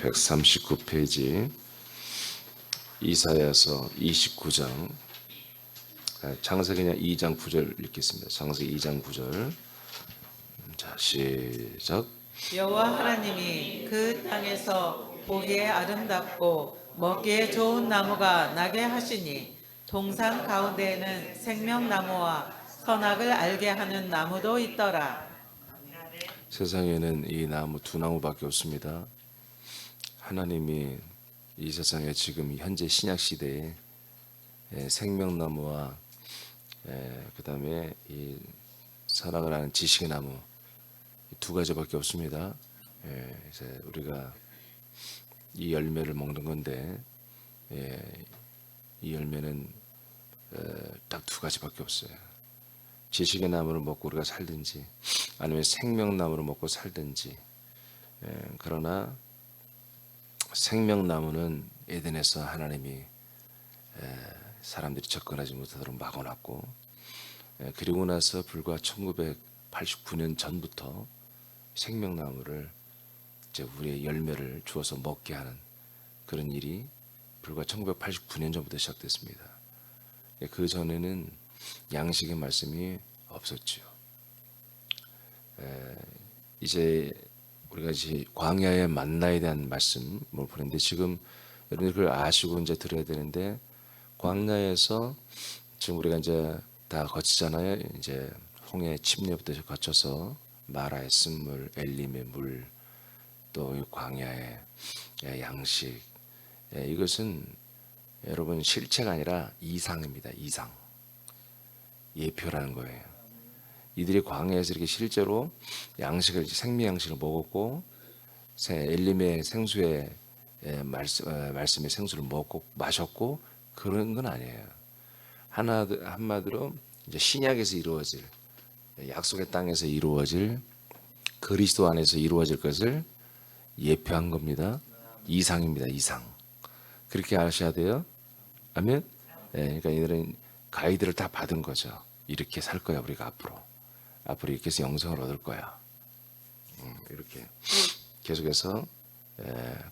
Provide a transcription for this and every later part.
139페이지 이사야서 29장 창세기냐 2장 9절 읽겠습니다. 창세기 2장 9절. 자, 시작. 여호와 하나님이 그 땅에서 보기에 아름답고 먹기에 좋은 나무가 나게 하시니 동산 가운데에는 생명나무와 선악을 알게 하는 나무도 있더라. 세상에는 이 나무 두 나무밖에 없습니다. 하나님이 이 세상에 지금 현재 신약 시대에 생명나무와 그다음에 이 선악을 아는 지식의 나무 두 가지밖에 없습니다. 이제 우리가 이 열매를 먹는 건데 이 열매는 딱 두 가지밖에 없어요. 지식의 나무를 먹고 우리가 살든지 아니면 생명나무를 먹고 살든지. 그러나 생명나무는 에덴에서 하나님이 사람들이 접근하지 못하도록 막아놨고, 그리고 나서 불과 1989년 전부터 생명나무를 이제 우리의 열매를 주어서 먹게 하는 그런 일이 불과 1989년 전부터 시작됐습니다. 그 전에는 양식의 말씀이 없었죠. 이제 우리가 이제 광야의 만나에 대한 말씀을 보는데, 지금 여러분들 그걸 아시고 이제 들어야 되는데, 광야에서 지금 우리가 이제 다 거치잖아요. 이제 홍해 침례부터 거쳐서 마라의 쓴물, 엘림의 물, 또 광야의 양식. 이것은 여러분 실체가 아니라 이상입니다. 이상. 예표라는 거예요. 이들이 광야에서 이렇게 실제로 양식을, 생명 양식을 먹었고, 엘림의 생수의 말씀의 생수를 먹고 마셨고, 그런 건 아니에요. 한마디로 이제 신약에서 이루어질, 약속의 땅에서 이루어질, 그리스도 안에서 이루어질 것을 예표한 겁니다. 이상입니다. 이상. 그렇게 아셔야 돼요. 아멘. 그러니까 이들은 가이드를 다 받은 거죠. 이렇게 살 거야 우리가 앞으로 이렇게 해서 영생을 얻을 거야. 이렇게 계속해서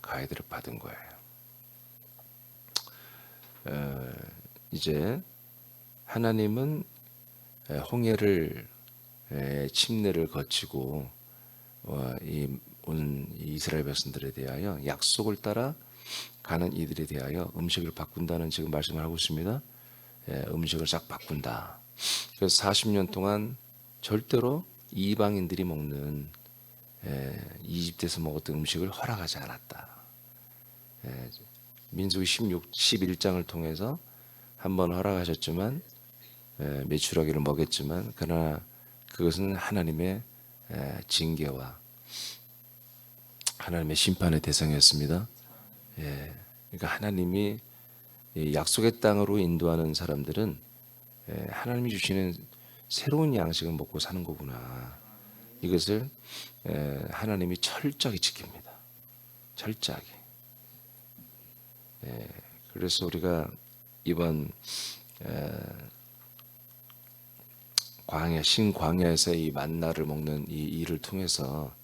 가이드를 받은 거예요. 이제 하나님은 홍해를 침례를 거치고 온 이스라엘 백성들에 대하여 약속을 따라 가는 이들에 대하여 음식을 바꾼다는 지금 말씀을 하고 있습니다. 음식을 싹 바꾼다. 그래서 40년 동안 절대로 이방인들이 먹는 이집트에서 먹었던 음식을 허락하지 않았다. 민수기 11장을 통해서 한번 허락하셨지만, 메추라기를 먹였지만, 그러나 그것은 하나님의 징계와 하나님의 심판의 대상이었습니다. 그러니까 하나님이 약속의 땅으로 인도하는 사람들은 하나님이 주시는 새로운 양식을 먹고 사는 거구나. 이것을 하나님이 철저하게 지킵니다. 철저하게. 그래서 우리가 이번 신광야에서 이 만나를 먹는 이 일을 통해서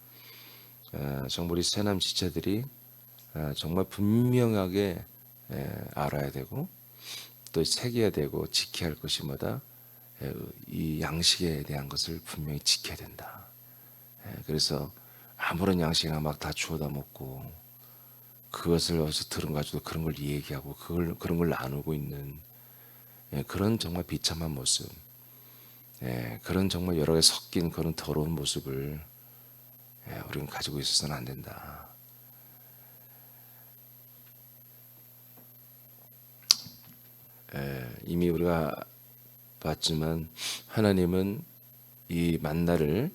정말 우리 새남 지체들이 정말 분명하게 알아야 되고, 또 새겨야 되고 지켜야 할 것이 뭐다? 이 양식에 대한 것을 분명히 지켜야 된다. 그래서 아무런 양식이나 막 다 주워다 먹고, 그것을 어디서 들은 가지고 그런 걸 얘기하고 그런 걸 나누고 있는 그런 정말 비참한 모습, 그런 정말 여러 개 섞인 그런 더러운 모습을 우리는 가지고 있어서는 안 된다. 이미 우리가 봤지만 하나님은 이 만나를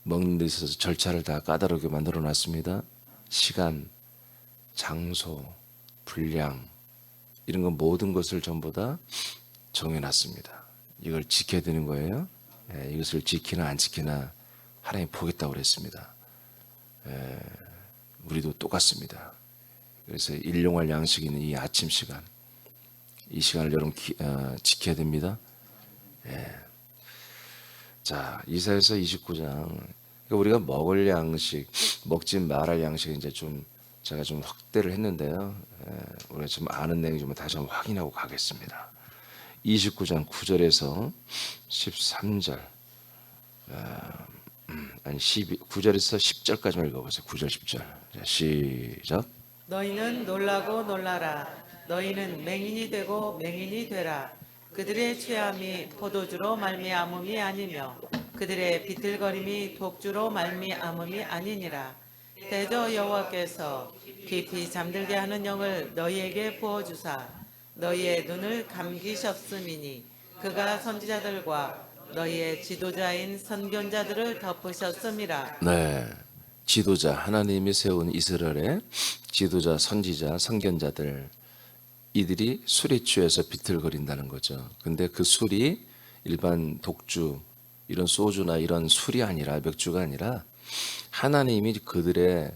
먹는 데 있어서 절차를 다 까다롭게 만들어 놨습니다. 시간, 장소, 분량, 이런 건 모든 것을 전부 다 정해놨습니다. 이걸 지켜야 되는 거예요. 이것을 지키나 안 지키나 하나님 보겠다고 그랬습니다. 우리도 똑같습니다. 그래서 일용할 양식이 있는 이 아침 시간, 이 시간을 여러분 지켜야 됩니다. 자, 이사야서 29장. 그러니까 우리가 먹을 양식, 먹지 말할 양식 이제 좀 제가 좀 확대를 했는데요. 우리가 좀 아는 내용 좀 다시 한번 확인하고 가겠습니다. 29장 9절에서 13절, 아니 9절에서 10절까지만 읽어보세요. 9절 10절. 자, 시작. 너희는 놀라고 놀라라. 너희는 맹인이 되고 맹인이 되라. 그들의 취함이 포도주로 말미암음이 아니며 그들의 비틀거림이 독주로 말미암음이 아니니라. 대저 여호와께서 깊이 잠들게 하는 영을 너희에게 부어주사 너희의 눈을 감기셨음이니 그가 선지자들과 너희의 지도자인 선견자들을 덮으셨음이라. 네, 지도자 하나님이 세운 이스라엘의 지도자, 선지자, 선견자들 이들이 술에 취해서 비틀거린다는 거죠. 근데 그 술이 일반 독주, 이런 소주나 이런 술이 아니라 맥주가 아니라 하나님이 그들의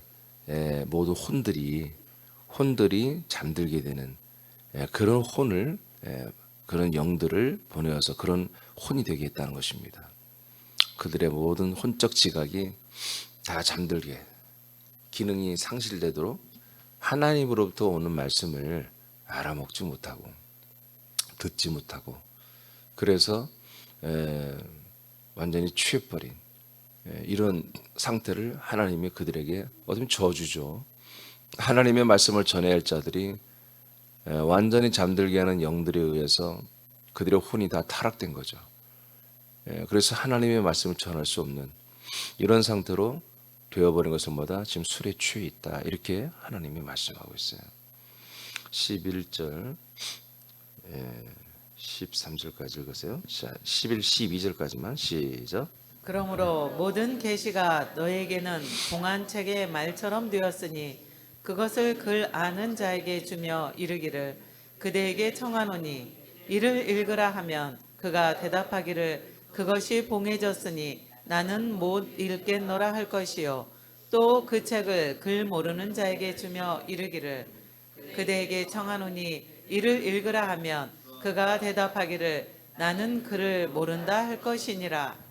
모든 혼들이 잠들게 되는 그런 혼을 그런 영들을 보내어서 그런 혼이 되게 했다는 것입니다. 그들의 모든 혼적 지각이 다 잠들게 기능이 상실되도록 하나님으로부터 오는 말씀을 알아먹지 못하고 듣지 못하고 그래서 완전히 취해버린 이런 상태를 하나님이 그들에게 어쩌면 저주죠. 하나님의 말씀을 전해야 할 자들이 완전히 잠들게 하는 영들에 의해서 그들의 혼이 다 타락된 거죠. 그래서 하나님의 말씀을 전할 수 없는 이런 상태로 되어버린 것은 뭐다? 지금 술에 취해 있다. 이렇게 하나님이 말씀하고 있어요. 11절, 13절까지 읽으세요. 11, 12절까지만 시작. 그러므로 모든 계시가 너에게는 동안책의 말처럼 되었으니 그것을 글 아는 자에게 주며 이르기를 그대에게 청하노니 이를 읽으라 하면 그가 대답하기를 그것이 봉해졌으니 나는 못 읽겠노라 할 것이요 또 그 책을 글 모르는 자에게 주며 이르기를 그대에게 청하노니 이를 읽으라 하면 그가 대답하기를 나는 글을 모른다 할 것이니라.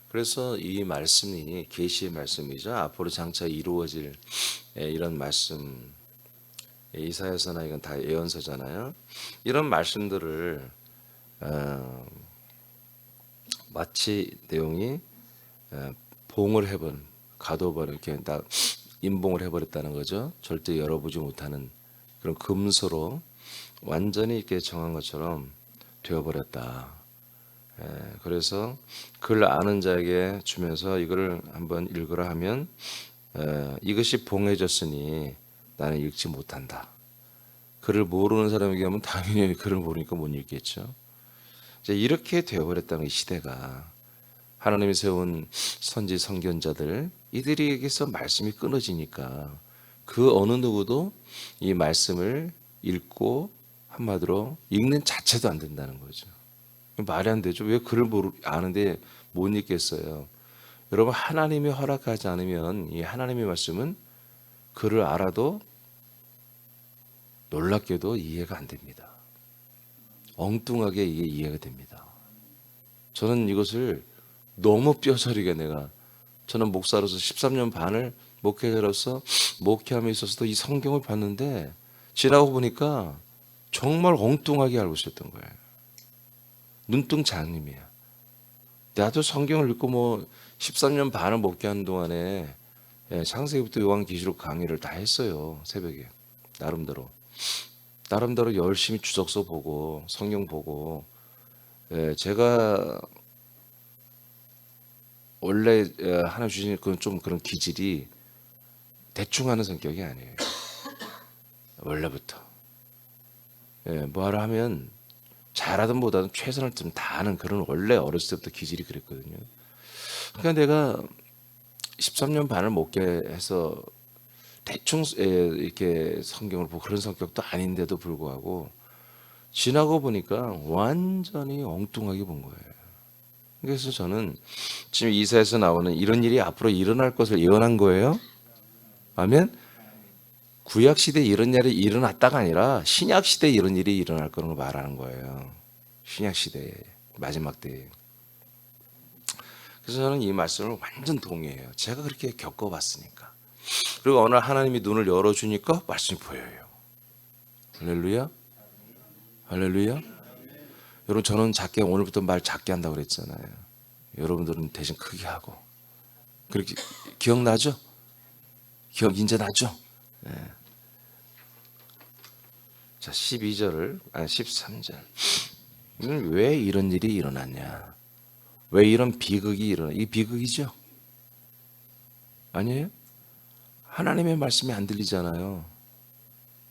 그래서 이 말씀이 계시의 말씀이죠. 앞으로 장차 이루어질 이런 말씀, 이사야서나 이건 다 예언서잖아요. 이런 말씀들을 마치 내용이 봉을 해버린, 가둬버린, 이렇게 다 임봉을 해버렸다는 거죠. 절대 열어보지 못하는 그런 금소로 완전히 이렇게 정한 것처럼 되어버렸다. 그래서 글 아는 자에게 주면서 이거를 한번 읽으라 하면 이것이 봉해졌으니 나는 읽지 못한다. 글을 모르는 사람에게 하면 당연히 글을 모르니까 못 읽겠죠. 이제 이렇게 되어버렸다는 이 시대가 하나님이 세운 선지 선견자들 이들에게서 말씀이 끊어지니까 그 어느 누구도 이 말씀을 읽고 한마디로 읽는 자체도 안 된다는 거죠. 말이 안 되죠. 왜 글을 아는데 못 읽겠어요. 여러분 하나님이 허락하지 않으면 이 하나님의 말씀은 글을 알아도 놀랍게도 이해가 안 됩니다. 엉뚱하게 이게 이해가 됩니다. 저는 이것을 너무 뼈저리게 저는 목사로서 13년 반을 목회자로서 목회함에 있어서도 이 성경을 봤는데 지나고 보니까 정말 엉뚱하게 알고 있었던 거예요. 눈뜬장님이야. 나도 성경을 읽고 13년 반을 목회하는 동안에 창세기부터 요한계시록 강의를 다 했어요. 새벽에 나름대로 열심히 주석서 보고 성경 보고 제가 원래 하나 주신 좀 그런 기질이 대충 하는 성격이 아니에요. 원래부터 뭐하러 하면 잘하든 못하든 최선을 좀 다하는 그런 원래 어렸을 때부터 기질이 그랬거든요. 그러니까 내가 13년 반을 목회해서 대충 이렇게 성경을 보고 그런 성격도 아닌데도 불구하고 지나고 보니까 완전히 엉뚱하게 본 거예요. 그래서 저는 지금 이사야에서 나오는 이런 일이 앞으로 일어날 것을 예언한 거예요. 아멘. 구약 시대에 이런 일이 일어났다가 아니라 신약 시대에 이런 일이 일어날 거는 걸 말하는 거예요. 신약 시대에 마지막 때에. 그래서 저는 이 말씀을 완전 동의해요. 제가 그렇게 겪어봤으니까. 그리고 어느 날 하나님이 눈을 열어주니까 말씀이 보여요. 할렐루야. 할렐루야. 여러분, 저는 작게, 오늘부터 말 작게 한다고 그랬잖아요. 여러분들은 대신 크게 하고. 그렇게 기억나죠? 기억 이제 나죠? 네. 자, 13절. 왜 이런 일이 일어났냐? 왜 이런 비극이 일어나? 이 비극이죠? 아니에요? 하나님의 말씀이 안 들리잖아요.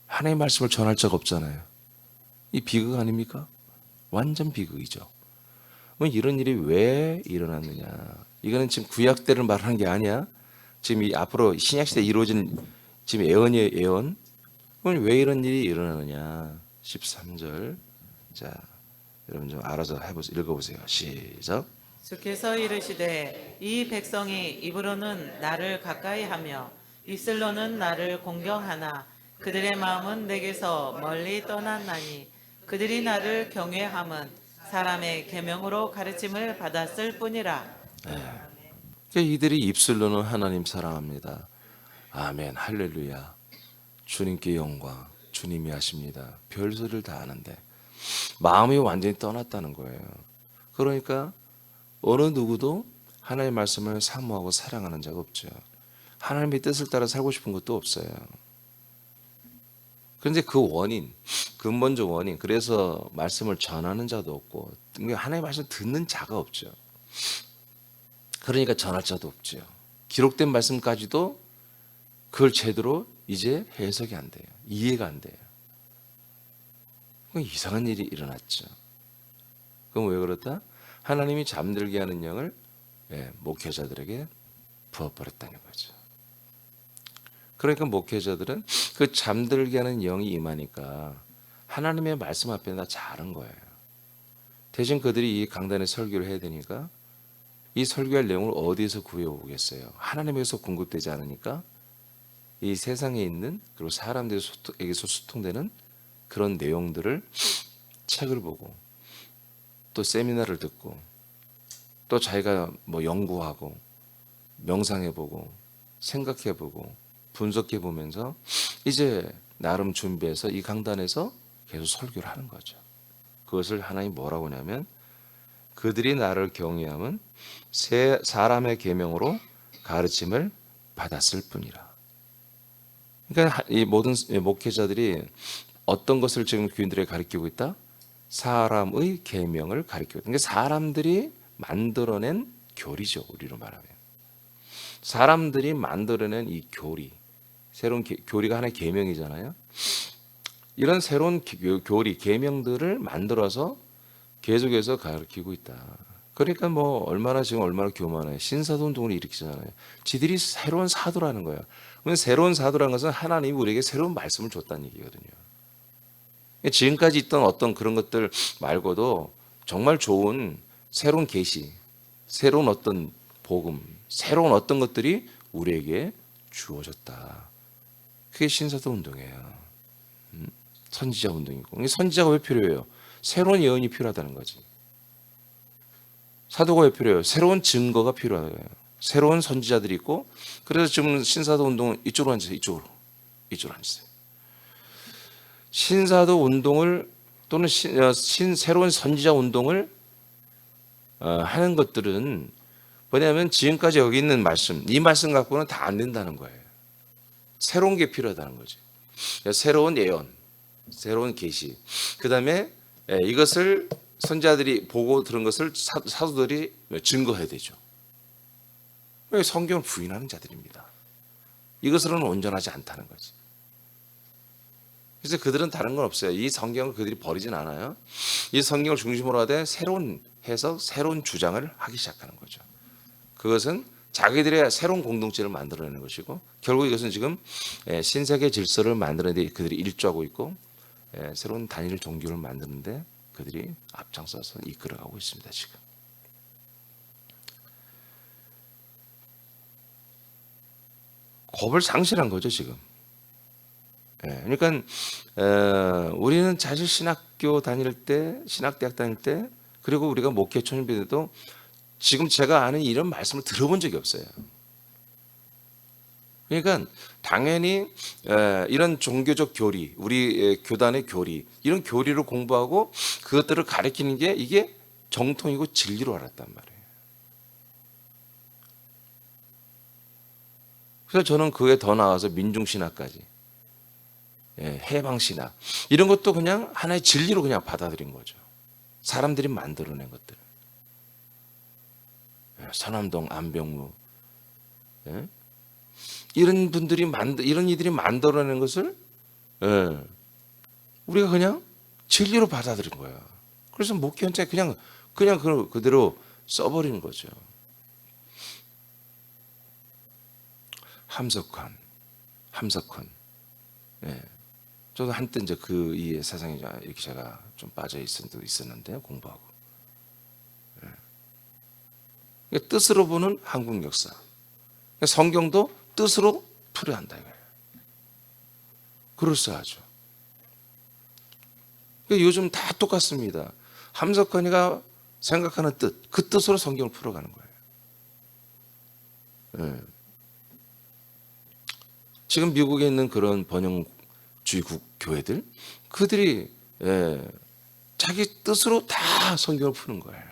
하나님의 말씀을 전할 자가 없잖아요. 이 비극 아닙니까? 완전 비극이죠. 그럼 이런 일이 왜 일어났느냐? 이거는 지금 구약 때를 말하는 게 아니야. 지금 이 앞으로 신약 시대에 이루어진 지금 예언이에요, 예언. 그럼 왜 이런 일이 일어나느냐? 13절. 자, 여러분 좀 알아서 해보세요. 읽어보세요. 시작. 주께서 이르시되 이 백성이 입으로는 나를 가까이하며 입술로는 나를 공경하나 그들의 마음은 내게서 멀리 떠났나니 그들이 나를 경외함은 사람의 계명으로 가르침을 받았을 뿐이라. 그러니까 이들이 입술로는 하나님 사랑합니다. 아멘, 할렐루야. 주님께 영광, 주님이 하십니다. 별소리를 다 하는데 마음이 완전히 떠났다는 거예요. 그러니까 어느 누구도 하나님의 말씀을 사모하고 사랑하는 자가 없죠. 하나님의 뜻을 따라 살고 싶은 것도 없어요. 그런데 그 원인, 근본적 원인, 그래서 말씀을 전하는 자도 없고 하나님의 말씀을 듣는 자가 없죠. 그러니까 전할 자도 없죠. 기록된 말씀까지도 그걸 제대로 이제 해석이 안 돼요. 이해가 안 돼요. 이상한 일이 일어났죠. 그럼 왜 그렇다? 하나님이 잠들게 하는 영을 목회자들에게 부어버렸다는 거죠. 그러니까 목회자들은 그 잠들게 하는 영이 임하니까 하나님의 말씀 앞에 다 자른 거예요. 대신 그들이 이 강단에 설교를 해야 되니까 이 설교할 내용을 어디에서 구해오겠어요? 하나님에서 공급되지 않으니까 이 세상에 있는 그리고 사람들에게서 소통되는 그런 내용들을 책을 보고 또 세미나를 듣고 또 자기가 뭐 연구하고 명상해보고 생각해보고 분석해보면서 이제 나름 준비해서 이 강단에서 계속 설교를 하는 거죠. 그것을 하나님 뭐라고 하냐면 그들이 나를 경외함은 사람의 계명으로 가르침을 받았을 뿐이라. 그러니까 이 모든 목회자들이 어떤 것을 지금 교인들에게 가르치고 있다? 사람의 계명을 가르치고 있다. 그러니까 사람들이 만들어낸 교리죠. 우리로 말하면. 사람들이 만들어낸 이 교리. 새로운 교리가 하나의 계명이잖아요. 이런 새로운 교리, 계명들을 만들어서 계속해서 가르치고 있다. 그러니까 뭐 얼마나 교만해. 신사도 운동을 일으키잖아요. 지들이 새로운 사도라는 거예요. 그러면 새로운 사도라는 것은 하나님이 우리에게 새로운 말씀을 줬다는 얘기거든요. 지금까지 있던 어떤 그런 것들 말고도 정말 좋은 새로운 계시, 새로운 어떤 복음, 새로운 어떤 것들이 우리에게 주어졌다. 그게 신사도 운동이에요. 선지자 운동이고. 선지자가 왜 필요해요? 새로운 예언이 필요하다는 거지. 사도가 왜 필요해요? 새로운 증거가 필요하다. 새로운 선지자들이 있고, 그래서 지금 신사도 운동은 이쪽으로 앉으세요. 이쪽으로 앉으세요. 신사도 운동을 또는 새로운 선지자 운동을 하는 것들은 뭐냐면 지금까지 여기 있는 말씀, 이 말씀 갖고는 다 안 된다는 거예요. 새로운 게 필요하다는 거지. 새로운 예언, 새로운 계시. 그 다음에 이것을 선지자들이 보고 들은 것을 사도들이 증거해야 되죠. 성경을 부인하는 자들입니다. 이것으로는 온전하지 않다는 거지. 그래서 그들은 다른 건 없어요. 이 성경을 그들이 버리진 않아요. 이 성경을 중심으로 하되 새로운 해석, 새로운 주장을 하기 시작하는 거죠. 그것은 자기들의 새로운 공동체를 만들어내는 것이고 결국 이것은 지금 신세계 질서를 만드는 데 그들이 일조하고 있고 새로운 단일 종교를 만드는데 그들이 앞장서서 이끌어가고 있습니다. 지금. 겁을 상실한 거죠. 지금. 그러니까 우리는 사실 신학교 다닐 때, 신학대학 다닐 때 그리고 우리가 목회 초년비에도 지금 제가 아는 이런 말씀을 들어본 적이 없어요. 그러니까 당연히 이런 종교적 교리, 우리 교단의 교리, 이런 교리를 공부하고 그것들을 가르치는 게 이게 정통이고 진리로 알았단 말이에요. 그래서 저는 그에 더 나아가서 민중신학까지, 해방신학, 이런 것도 그냥 하나의 진리로 그냥 받아들인 거죠. 사람들이 만들어낸 것들. 서남동, 안병무, 이런 분들이 이런 이들이 만들어낸 것을 우리가 그냥 진리로 받아들인 거야. 그래서 목회 현장에 그냥 그대로 써버리는 거죠. 함석헌. 저도 한때 이제 이 세상에 이렇게 제가 좀 빠져 있었는데요, 공부하고. 뜻으로 보는 한국 역사. 성경도 뜻으로 풀어야 한다 이거예요. 그럴싸하죠. 요즘 다 똑같습니다. 함석헌이가 생각하는 뜻, 그 뜻으로 성경을 풀어가는 거예요. 지금 미국에 있는 그런 번영주의 교회들, 그들이 자기 뜻으로 다 성경을 푸는 거예요.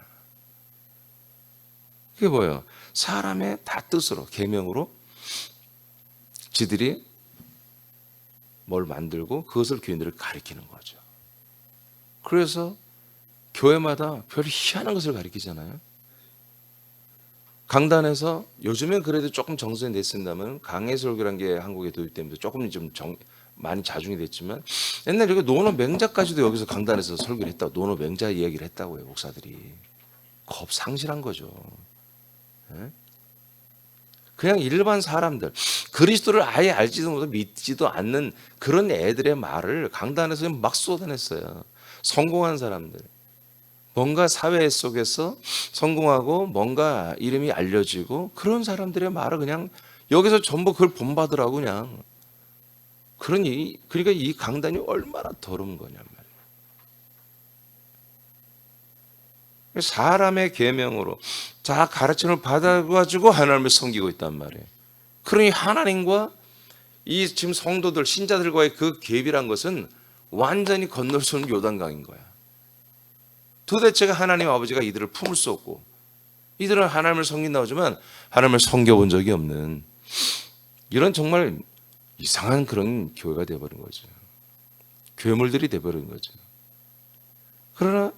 그게 뭐예요? 사람의 다 뜻으로, 계명으로 지들이 뭘 만들고 그것을 교인들을 가리키는 거죠. 그래서 교회마다 별 희한한 것을 가리키잖아요. 강단에서 요즘엔 그래도 조금 정선이 됐습니다만 강해설교라는 게 한국에 도입되면서 조금 많이 자중이 됐지만 옛날에 이거 노노 맹자까지도 여기서 강단에서 설교를 했다고, 노노 맹자 이야기를 했다고 해요. 목사들이. 겁 상실한 거죠. 그냥 일반 사람들, 그리스도를 아예 알지도 못하고 믿지도 않는 그런 애들의 말을 강단에서 막 쏟아냈어요. 성공한 사람들, 뭔가 사회 속에서 성공하고 뭔가 이름이 알려지고 그런 사람들의 말을 그냥 여기서 전부 그걸 본받으라고 그냥. 그러니까 이 강단이 얼마나 더러운 거냐 말이에요. 사람의 계명으로 자 가르침을 받아가지고 하나님을 섬기고 있단 말이에요. 그러니 하나님과 이 지금 성도들 신자들과의 그 갭이란 것은 완전히 건널 수 없는 요단강인 거야. 도대체가 하나님 아버지가 이들을 품을 수 없고, 이들은 하나님을 섬긴다고 하지만 하나님을 섬겨본 적이 없는 이런 정말 이상한 그런 교회가 되어버린 거죠. 괴물들이 되어버린 거죠. 그러나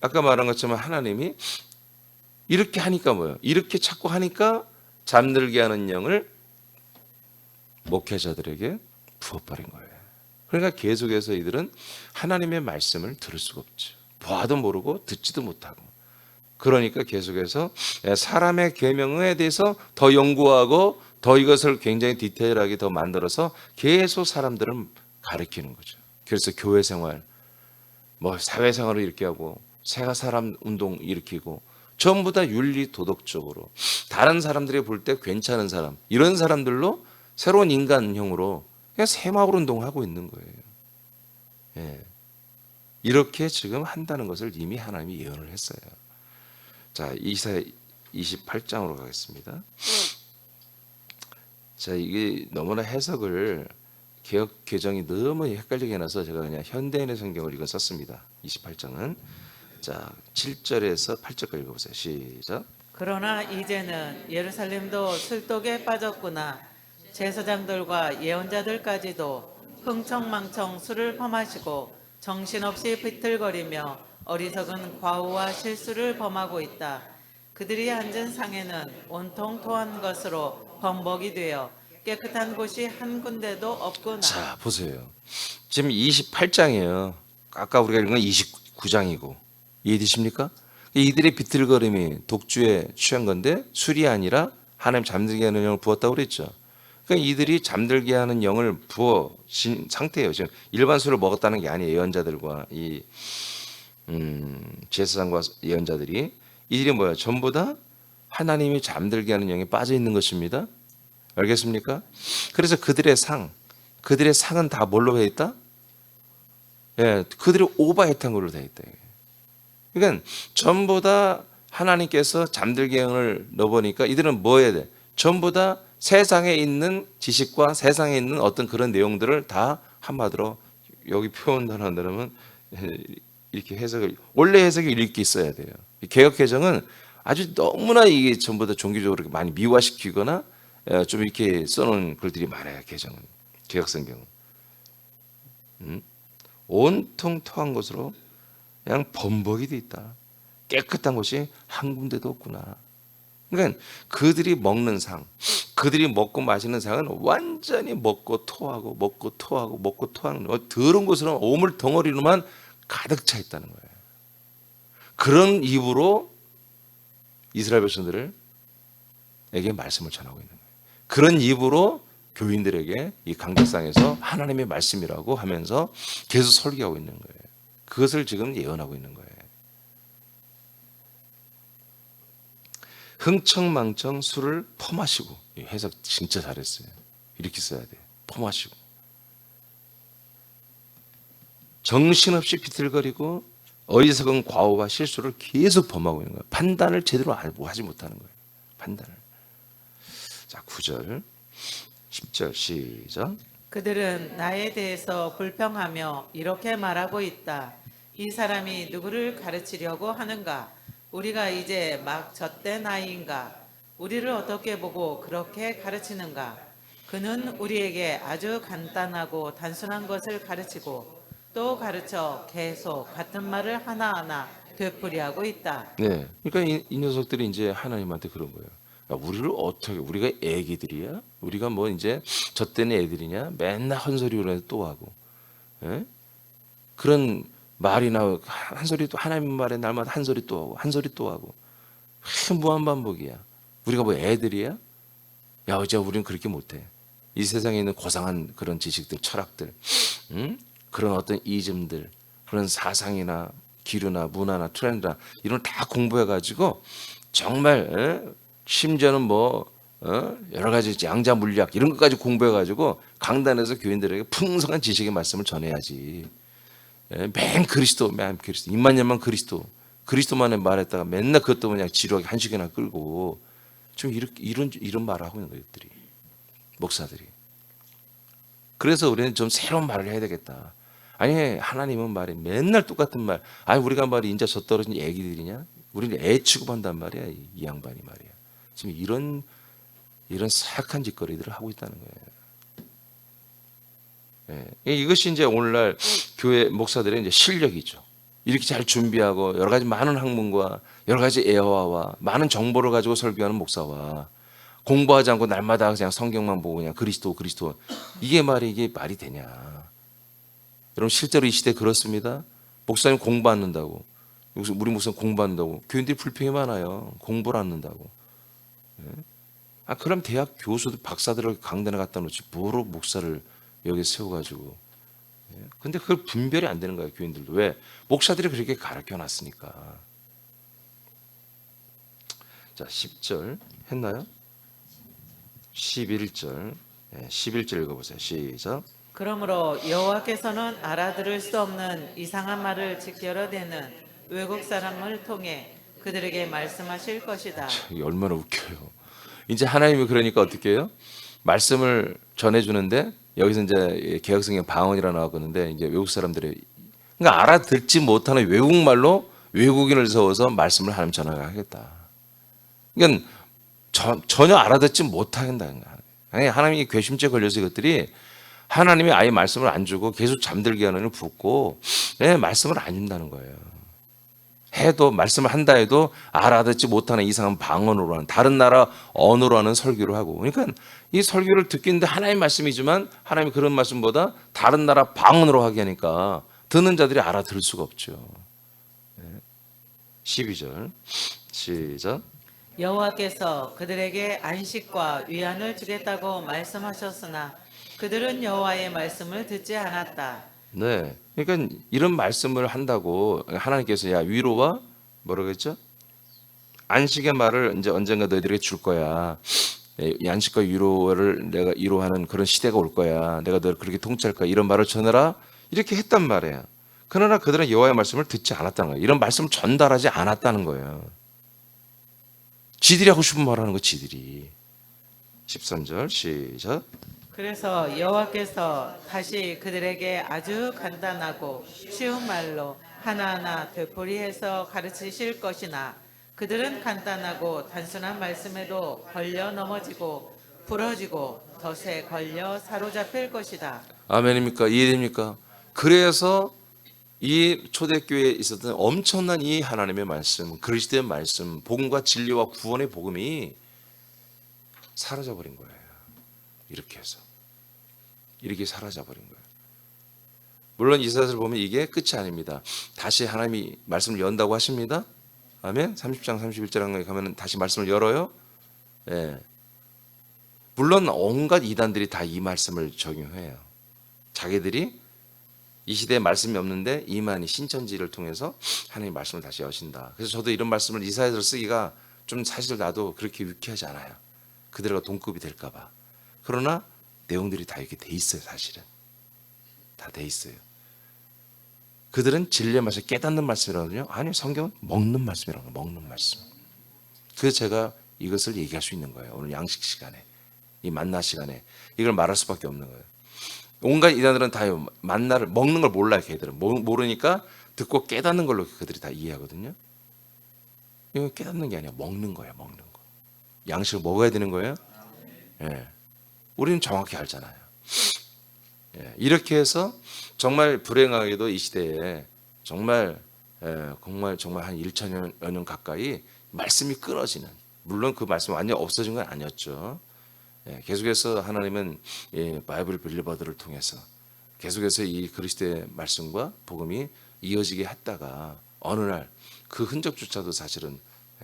아까 말한 것처럼 하나님이 이렇게 하니까 뭐예요? 이렇게 자꾸 하니까 잠들게 하는 영을 목회자들에게 부어버린 거예요. 그러니까 계속해서 이들은 하나님의 말씀을 들을 수가 없죠. 봐도 모르고 듣지도 못하고. 그러니까 계속해서 사람의 계명에 대해서 더 연구하고 더 이것을 굉장히 디테일하게 더 만들어서 계속 사람들을 가르치는 거죠. 그래서 교회 생활, 뭐 사회 생활을 이렇게 하고 새가 사람 운동 일으키고 전부 다 윤리 도덕적으로 다른 사람들이 볼 때 괜찮은 사람, 이런 사람들로 새로운 인간형으로 그냥 새마을 운동을 하고 있는 거예요. 이렇게 지금 한다는 것을 이미 하나님이 예언을 했어요. 자, 이사야 28장으로 가겠습니다. 자, 이게 너무나 해석을 개역 개정이 너무 헷갈리게 해놔서 제가 그냥 현대인의 성경을 이거 썼습니다. 28장은 자 7절에서 8절까지 읽어보세요. 시작. 그러나 이제는 예루살렘도 술독에 빠졌구나. 제사장들과 예언자들까지도 흥청망청 술을 범하시고 정신없이 비틀거리며 어리석은 과오와 실수를 범하고 있다. 그들이 앉은 상에는 온통 토한 것으로 범벅이 되어 깨끗한 곳이 한 군데도 없구나. 자 보세요. 지금 28장이에요. 아까 우리가 읽은 건 29장이고 이해되십니까? 이들의 비틀거림이 독주에 취한 건데 술이 아니라 하나님 잠들게 하는 영을 부었다고 그랬죠. 그러니까 이들이 잠들게 하는 영을 부어진 상태예요. 지금 일반 술을 먹었다는 게 아니에요. 예언자들과 이 제사장과 예언자들이 이들이 뭐예요? 전부 다 하나님이 잠들게 하는 영에 빠져 있는 것입니다. 알겠습니까? 그래서 그들의 상은 다 뭘로 되어 있다? 그들이 오버했던 걸로 되어 있다. 그러니까 전부 다 하나님께서 잠들게 영을 넣어보니까 이들은 뭐 해야 돼? 전부 다 세상에 있는 지식과 세상에 있는 어떤 그런 내용들을 다 한마디로 여기 표현한다면 이렇게 해석을, 원래 해석이 이렇게 있어야 돼요. 개역 개정은 아주 너무나 이게 전부 다 종교적으로 많이 미화시키거나 좀 이렇게 써놓은 글들이 많아요. 개정은, 개역 성경은 온통 토한 것으로 그냥 범벅이 돼 있다. 깨끗한 곳이 한 군데도 없구나. 그러니까 그들이 먹는 상, 그들이 먹고 마시는 상은 완전히 먹고 토하고 먹고 토하고 먹고 토하는 더러운 곳으로 오물 덩어리로만 가득 차 있다는 거예요. 그런 입으로 이스라엘 백성들에게 말씀을 전하고 있는 거예요. 그런 입으로 교인들에게 이 강대상에서 하나님의 말씀이라고 하면서 계속 설교하고 있는 거예요. 그것을 지금 예언하고 있는 거예요. 흥청망청 술을 퍼마시고, 해석 진짜 잘했어요. 이렇게 써야 돼요. 퍼마시고 정신없이 비틀거리고 어리석은 과오와 실수를 계속 범하고 있는 거예요. 판단을 제대로 하지 못하는 거예요. 판단을. 자, 9절 10절 시작. 그들은 나에 대해서 불평하며 이렇게 말하고 있다. 이 사람이 누구를 가르치려고 하는가? 우리가 이제 막 젖된 아이인가? 우리를 어떻게 보고 그렇게 가르치는가? 그는 우리에게 아주 간단하고 단순한 것을 가르치고 또 가르쳐 계속 같은 말을 하나하나 되풀이하고 있다. 네, 그러니까 이 녀석들이 이제 하나님한테 그런 거예요. 야, 우리를 어떻게, 우리가 애기들이야? 우리가 뭐 이제 젖된 애들이냐? 맨날 헛소리로 또 하고, 예? 그런 말이나 한 소리 또 하나님 말에 날마다 한 소리 또 하고 한 소리 또 하고 무한 반복이야. 우리가 뭐 애들이야? 야, 어제 우리는 그렇게 못해. 이 세상에 있는 고상한 그런 지식들, 철학들, 그런 어떤 이즘들, 그런 사상이나 기류나 문화나 트렌드나 이런 걸 다 공부해가지고 정말 심지어는 뭐 여러 가지 양자 물리학 이런 것까지 공부해가지고 강단에서 교인들에게 풍성한 지식의 말씀을 전해야지. 맨 그리스도, 맨 그리스도, 입만 열면 그리스도, 그리스도만의 말했다가 맨날 그것도 그냥 지루하게 한 시간이나 끌고 좀 이런 말을 하고 있는 거예요, 들이 목사들이. 그래서 우리는 좀 새로운 말을 해야 되겠다. 아니, 하나님은 말이 맨날 똑같은 말. 아니, 우리가 말이 인자 저 떨어진 애기들이냐? 우리는 애 취급한단 말이야, 이 양반이 말이야. 지금 이런 사악한 짓거리들을 하고 있다는 거예요. 예, 이것이 이제 오늘날 교회 목사들의 이제 실력이죠. 이렇게 잘 준비하고 여러 가지 많은 학문과 여러 가지 애화와 많은 정보를 가지고 설교하는 목사와 공부하지 않고 날마다 그냥 성경만 보고 그냥 그리스도 이게 말이 되냐? 여러분, 실제로 이 시대 그렇습니다. 목사님 공부 안 한다고, 우리 목사님 공부 안 한다고 교인들이 불평이 많아요. 공부를 안 한다고. 그럼 대학 교수들 박사들을 강단에 갖다 놓지 뭐로 목사를 여기 세워가지고. 근데 그걸 분별이 안 되는 거예요, 교인들도. 왜? 목사들이 그렇게 가르쳐 놨으니까. 자, 10절 했나요? 11절 11절 읽어보세요. 시작. 그러므로 여호와께서는 알아들을 수 없는 이상한 말을 직결어대는 외국 사람을 통해 그들에게 말씀하실 것이다. 이게 얼마나 웃겨요. 이제 하나님이 그러니까 어떻게 해요? 말씀을 전해주는데 여기서 이제 개혁성경 방언이라 나왔거든요. 이제 외국 사람들이 그러니까 알아듣지 못하는 외국말로 외국인을 세워서 말씀을 하나님 전하겠다. 그러니까 전혀 알아듣지 못한다는 거야. 하나님이 괘씸죄 걸려서 이것들이 하나님이 아예 말씀을 안 주고 계속 잠들게 하는 을 붙고 말씀을 안 준다는 거예요. 해도 말씀을 한다 해도 알아듣지 못하는 이상한 방언으로 하는 다른 나라 언어로 하는 설교를 하고, 그러니까 이 설교를 듣기는데 하나님 말씀이지만 하나님이 그런 말씀보다 다른 나라 방언으로 하게 하니까 듣는 자들이 알아들을 수가 없죠. 12절 시작. 여호와께서 그들에게 안식과 위안을 주겠다고 말씀하셨으나 그들은 여호와의 말씀을 듣지 않았다. 네, 그러니까 이런 말씀을 한다고 하나님께서 야, 위로와 뭐라고 했죠? 안식의 말을 이제 언젠가 너희들에게 줄 거야. 이 안식과 위로를 내가 위로하는 그런 시대가 올 거야. 내가 너를 그렇게 통치할 거야. 이런 말을 전해라. 이렇게 했단 말이에요. 그러나 그들은 여호와의 말씀을 듣지 않았다는 거예요. 이런 말씀을 전달하지 않았다는 거예요. 지들이 하고 싶은 말 하는 거, 지들이. 13절 시작. 그래서 여호와께서 다시 그들에게 아주 간단하고 쉬운 말로 하나하나 되풀이해서 가르치실 것이나 그들은 간단하고 단순한 말씀에도 걸려 넘어지고 부러지고 덫에 걸려 사로잡힐 것이다. 아멘입니까? 이해됩니까? 그래서 이 초대교회에 있었던 엄청난 이 하나님의 말씀, 그리스도의 말씀, 복음과 진리와 구원의 복음이 사라져 버린 거예요. 이렇게 해서 이렇게 사라져 버린 거예요. 물론 이사야를 보면 이게 끝이 아닙니다. 다시 하나님이 말씀을 연다고 하십니다. 아멘. 30장 31절에 가면 다시 말씀을 열어요. 예. 물론 온갖 이단들이 다 이 말씀을 적용해요. 자기들이 이 시대에 말씀이 없는데 이만희 신천지를 통해서 하나님 말씀을 다시 여신다. 그래서 저도 이런 말씀을 이사야서를 쓰기가 좀 사실 나도 그렇게 유쾌하지 않아요. 그들과 동급이 될까 봐. 그러나 내용들이 다 이렇게 돼 있어요. 사실은 다 돼 있어요. 그들은 진리의 말씀, 깨닫는 말씀이라거든요. 아니요, 성경은 먹는 말씀이라고 해요. 먹는 말씀. 그래서 제가 이것을 얘기할 수 있는 거예요. 오늘 양식 시간에, 이 만나 시간에 이걸 말할 수밖에 없는 거예요. 온갖 이단들은 다 만나를 먹는 걸 몰라요. 걔들은 모르니까 듣고 깨닫는 걸로 그들이 다 이해하거든요. 이거 깨닫는 게 아니야. 먹는 거예요. 먹는 거. 양식을 먹어야 되는 거예요. 예. 우리는 정확히 알잖아요. 예. 이렇게 해서 정말 불행하게도 이 시대에 정말 정말 한 1천여 년 가까이 말씀이 끊어지는, 물론 그 말씀이 완전히 없어진 건 아니었죠. 예, 계속해서 하나님은 바이블 빌리버들을 통해서 계속해서 이 그리스도의 말씀과 복음이 이어지게 했다가 어느 날 그 흔적조차도 사실은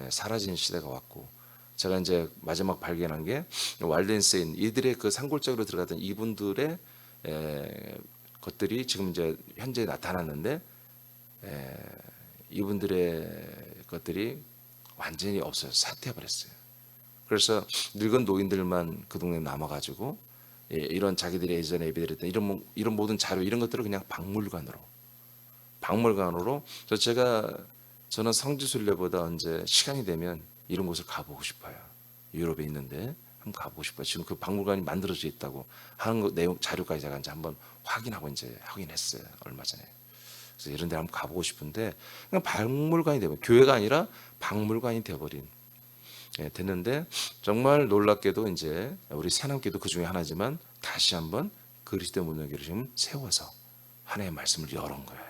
사라진 시대가 왔고, 제가 이제 마지막 발견한 게 왈덴세인 이들의 그 산골짜기로 들어갔던 이분들의 것들이 지금 이제 현재 나타났는데 이분들의 것들이 완전히 없어요. 사퇴해 버렸어요. 그래서 늙은 노인들만 그 동네에 남아가지고 이런 자기들이 예전에 예배드렸던 이런 모든 자료 이런 것들을 그냥 박물관으로 저는 성지순례보다 언제 시간이 되면 이런 곳을 가보고 싶어요. 유럽에 있는데 한번 가보고 싶어요. 지금 그 박물관이 만들어져 있다고 하는 거 내용 자료까지 제가 이제 한번 확인했어요. 얼마 전에. 그래서 이런 데 한번 가보고 싶은데 그냥 박물관이 되고 교회가 아니라 박물관이 되어버린 됐는데, 정말 놀랍게도 이제 우리 새남기도 그 중에 하나지만 다시 한번 그리스도 문화교를 지금 세워서 하나님의 말씀을 열은 거예요.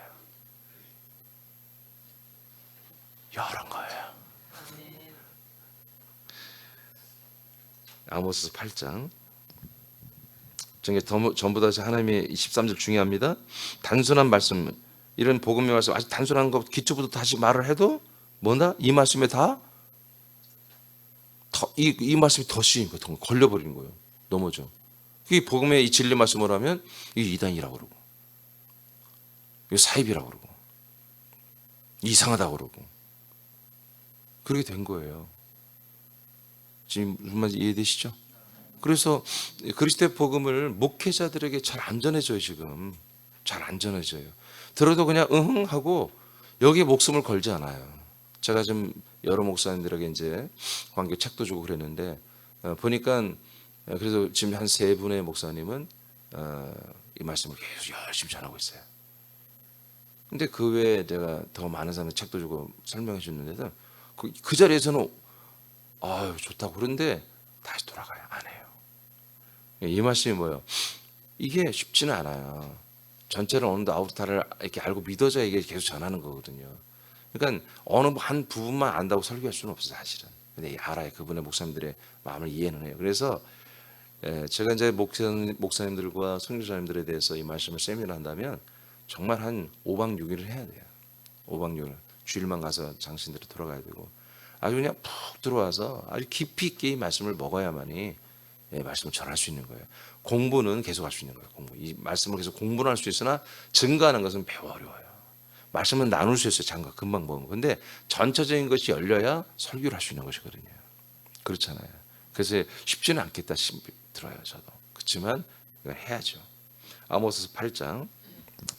열은 거예요. 아모스 8장. 전부 다 하나님의 13절 중요합니다. 단순한 말씀, 이런 복음의 말씀 아주 단순한 거 기초부터 다시 말을 해도 뭐다? 이 말씀에 이 말씀이 더 씌인 거, 걸려버리는 거예요. 넘어져. 이 복음의 이 진리 말씀을 하면 이 이단이라고 그러고, 이 사입이라고 그러고, 이상하다고 그러고, 그렇게 된 거예요. 지금 무슨 말인지 이해되시죠? 그래서 그리스도의 복음을 목회자들에게 잘 안 전해져요. 지금 잘 안 전해져요. 들어도 그냥 응응 하고 여기에 목숨을 걸지 않아요. 제가 좀 여러 목사님들에게 이제 광교 책도 주고 그랬는데 보니까 그래서 지금 한 3분의 목사님은 이 말씀을 계속 열심히 전하고 있어요. 근데 그 외에 내가 더 많은 사람들 책도 주고 설명해 줬는데도 그 자리에서는 아유 좋다고 그런데 다시 돌아가요. 안 해요. 이 말씀이 뭐예요? 이게 쉽지는 않아요. 전체를 어느 정도 아우타를 이렇게 알고 믿어져야 이게 계속 전하는 거거든요. 그러니까 어느 한 부분만 안다고 설교할 수는 없어요, 사실은. 근데 알아요. 그분의 목사님들의 마음을 이해는 해요. 그래서 제가 이제 목사님들과 선교사님들에 대해서 이 말씀을 세미나 한다면 정말 한 5박 6일을 해야 돼요. 5박 6일. 주일만 가서 장신대로 돌아가야 되고 아주 그냥 푹 들어와서 아주 깊이 있게 이 말씀을 먹어야만이 말씀을 전할 수 있는 거예요. 공부는 계속 할 수 있는 거예요. 이 말씀을 계속 공부를 할 수 있으나 증거하는 것은 배워 어려워요. 말씀은 나눌 수 있어요. 장과 금방 먹은 거. 근데 전체적인 것이 열려야 설교를 할 수 있는 것이거든요. 그렇잖아요. 그래서 쉽지는 않겠다 싶이 들어요. 저도. 그렇지만 이걸 해야죠. 아모스 8장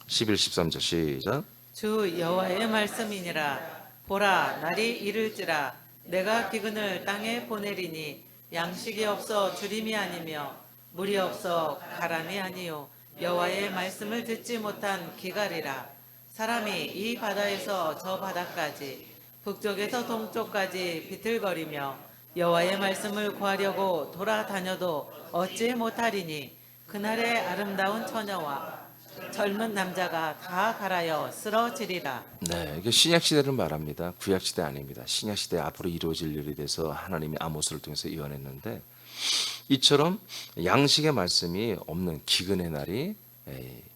11, 13절 시작. 주 여호와의 말씀이니라. 보라, 날이 이를지라. 내가 기근을 땅에 보내리니 양식이 없어 주림이 아니며 물이 없어 가람이 아니요 여호와의 말씀을 듣지 못한 기갈이라. 사람이 이 바다에서 저 바다까지 북쪽에서 동쪽까지 비틀거리며 여호와의 말씀을 구하려고 돌아다녀도 얻지 못하리니 그날의 아름다운 처녀와 젊은 남자가 다 갈아여 쓰러지리라. 네, 이게 신약 시대를 말합니다. 구약 시대 아닙니다. 신약 시대 앞으로 이루어질 일에 대해서 하나님이 아모스를 통해서 예언했는데, 이처럼 양식의 말씀이 없는 기근의 날이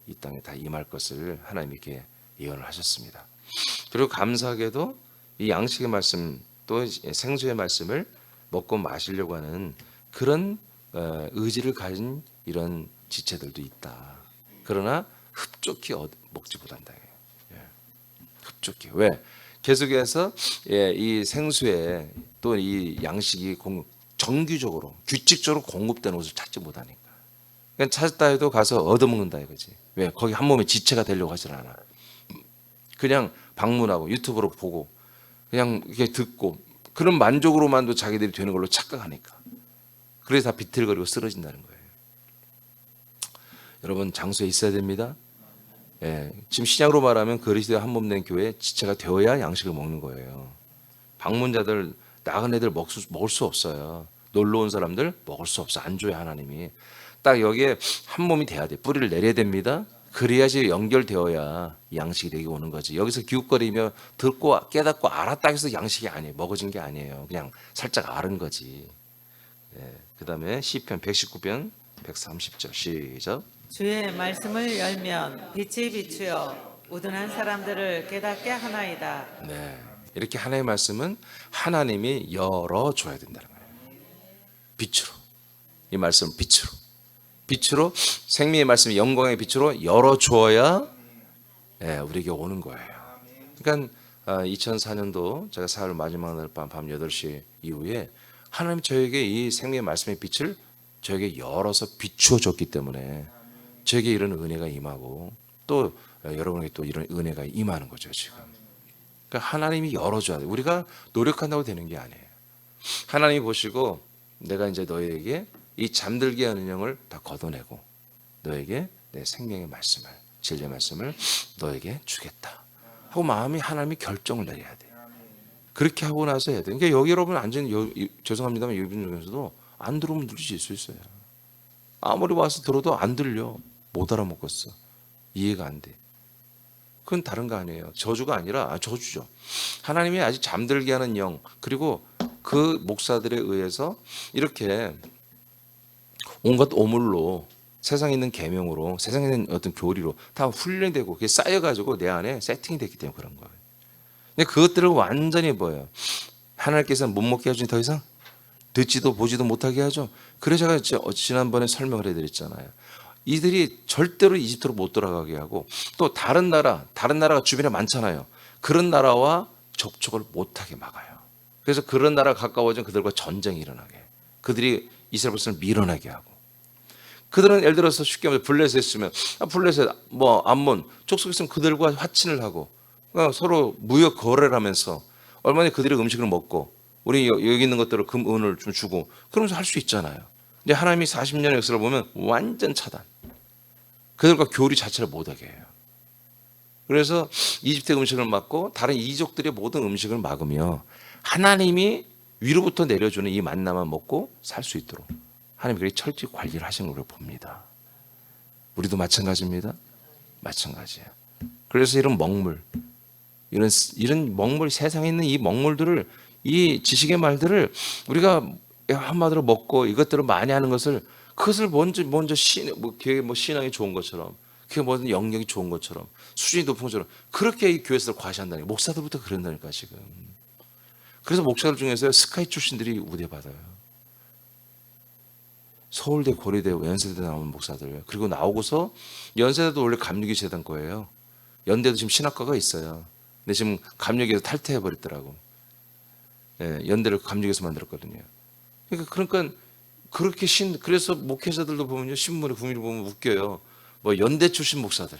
이 땅에 다 임할 것을 하나님께 예언을 하셨습니다. 그리고 감사하게도 이 양식의 말씀 또 생수의 말씀을 먹고 마시려고 하는 그런 의지를 가진 이런 지체들도 있다. 그러나 흡족히 먹지 못한다. 흡족히. 왜? 계속해서 이 생수에 또 이 양식이 정규적으로 규칙적으로 공급되는 것을 찾지 못하니까. 그냥 찾았다 해도 가서 얻어먹는다 이거지. 왜? 거기 한 몸의 지체가 되려고 하질 않아. 그냥 방문하고 유튜브로 보고 그냥 이렇게 듣고 그런 만족으로만도 자기들이 되는 걸로 착각하니까. 그래서 다 비틀거리고 쓰러진다는 거예요. 여러분 장소에 있어야 됩니다. 지금 신약으로 말하면 그리스도의 한 몸 된 교회 지체가 되어야 양식을 먹는 거예요. 방문자들 나간 애들 먹을 수 없어요. 놀러 온 사람들 먹을 수 없어. 안 줘요 하나님이. 딱 여기에 한 몸이 돼야 돼. 뿌리를 내려야 됩니다. 그래야지 연결되어야 양식이 되게 오는 거지. 여기서 기웃거리며 듣고 깨닫고 알았다 해서 양식이 아니에요. 먹어진 게 아니에요. 그냥 살짝 알은 거지. 그 다음에 시편 119편 130절 시작. 주의 말씀을 열면 빛이 비추어 우둔한 사람들을 깨닫게 하나이다. 네, 이렇게 하나님의 말씀은 하나님이 열어줘야 된다는 거예요. 빛으로. 이 말씀은 빛으로 생명의 말씀이 영광의 빛으로 열어주어야 우리에게 오는 거예요. 그러니까 2004년도 제가 사흘 마지막 날 밤 8시 이후에 하나님 저에게 이 생명의 말씀의 빛을 저에게 열어서 비추어 줬기 때문에 저에게 이런 은혜가 임하고 또 여러분에게 또 이런 은혜가 임하는 거죠 지금. 그러니까 하나님이 열어줘야 돼. 우리가 노력한다고 되는 게 아니에요. 하나님이 보시고 내가 이제 너에게 이 잠들게 하는 영을 다 걷어내고 너에게 내 생명의 말씀을 진리의 말씀을 너에게 주겠다 하고 마음이 하나님이 결정을 내려야 돼. 그렇게 하고 나서 해야 돼. 그러니까 여기 여러분 앉은 죄송합니다만 여러분 중에서도 안 들으면 들릴 수 있어요. 아무리 와서 들어도 안 들려. 못 알아먹겠어. 이해가 안 돼. 그건 다른 거 아니에요. 저주가 아니라 저주죠. 하나님이 아직 잠들게 하는 영 그리고 그 목사들에 의해서 이렇게 온갖 오물로 세상에 있는 계명으로 세상에 있는 어떤 교리로 다 훈련되고 그게 쌓여가지고 내 안에 세팅이 됐기 때문에 그런 거예요. 근데 그것들을 완전히 뭐예요? 하나님께서는 못 먹게 해주니 더 이상 듣지도 보지도 못하게 하죠. 그래서 제가 지난번에 설명을 해드렸잖아요. 이들이 절대로 이집트로 못 돌아가게 하고 또 다른 나라가 주변에 많잖아요. 그런 나라와 접촉을 못하게 막아요. 그래서 그런 나라가 가까워지면 그들과 전쟁이 일어나게 해요. 그들이 이스라엘 백성을 밀어내게 하고 그들은 예를 들어서 쉽게 말해서 블레셋 있으면 블레셋 암몬 족속 있으면 그들과 화친을 하고 그러니까 서로 무역 거래를 하면서 얼마나 그들의 음식을 먹고 우리 여기 있는 것들을 금은을 좀 주고 그러면서 할 수 있잖아요. 근데 하나님이 40년의 역사를 보면 완전 차단. 그들과 교류 자체를 못하게 해요. 그래서 이집트 음식을 막고 다른 이족들의 모든 음식을 막으며 하나님이 위로부터 내려주는 이 만나만 먹고 살 수 있도록 하나님이 그렇게 철저히 관리를 하신 걸 봅니다. 우리도 마찬가지입니다. 마찬가지예요. 그래서 이런 먹물, 이런 먹물, 세상에 있는 이 먹물들을 이 지식의 말들을 우리가 한마디로 먹고 이것들을 많이 하는 것을 그것을 먼저 신앙이 좋은 것처럼 그게 뭐든 영역이 좋은 것처럼 수준이 높은 것처럼 그렇게 이 교회에서 과시한다니 목사들부터 그런다니까 지금. 그래서 목사들 중에서 스카이 출신들이 우대받아요. 서울대, 고려대, 연세대 나오는 목사들 그리고 나오고서 연세대도 원래 감리교 재단 거예요. 연대도 지금 신학과가 있어요. 근데 지금 감리교에서 탈퇴해버렸더라고. 연대를 감리교에서 만들었거든요. 그러니까 그렇게 그래서 목회자들도 보면요 신문에 구민을 보면 웃겨요. 뭐 연대 출신 목사들,